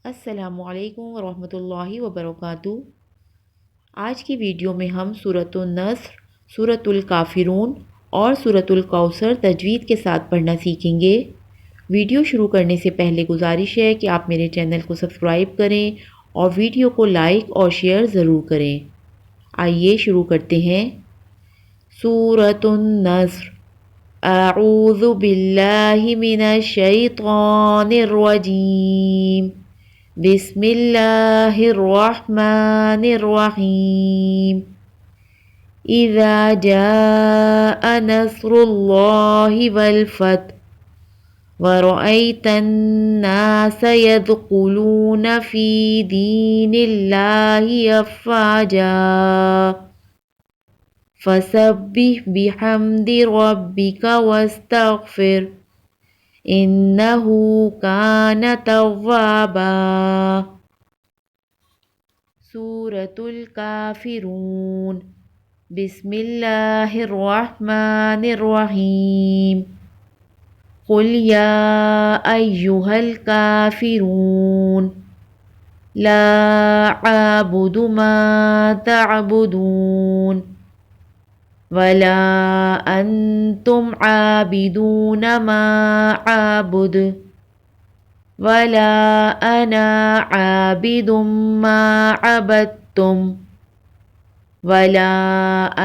السلام علیکم ورحمۃ اللہ وبرکاتہ۔ آج کی ویڈیو میں ہم سورۃ النصر، سورۃ الکافرون اور سورۃ الکوثر تجوید کے ساتھ پڑھنا سیکھیں گے۔ ویڈیو شروع کرنے سے پہلے گزارش ہے کہ آپ میرے چینل کو سبسکرائب کریں اور ویڈیو کو لائک اور شیئر ضرور کریں۔ آئیے شروع کرتے ہیں۔ سورۃ النصر۔ اعوذ باللہ من الشیطان الرجیم۔ بسم اللہ الرحمن الرحیم۔ اذا جاء نصر اللہ والفتح ورأيت الناس يدخلون في دين الله أفواجا فسبح بحمد ربك واستغفر إنه كان توابا۔ سورة الكافرون۔ بسم الله الرحمن الرحيم۔ قل يا أيها الكافرون لا أعبد ما تعبدون ولا أنتم عابدون ما أعبد ولا أنا عابد ما عبدتم ولا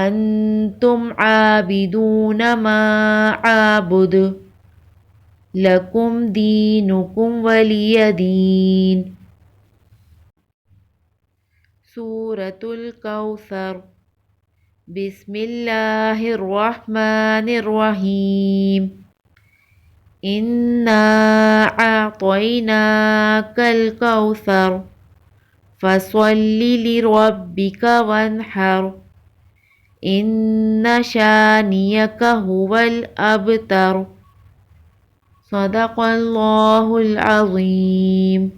أنتم عابدون ما أعبد لکم دینکم ولی دین۔ سورۃ الکوثر۔ بسم اللہ الرحمن الرحیم۔ انا اعطیناک الکوثر فصل لربک وانحر ان شانئک هو الابتر۔ صدق اللہ العظیم۔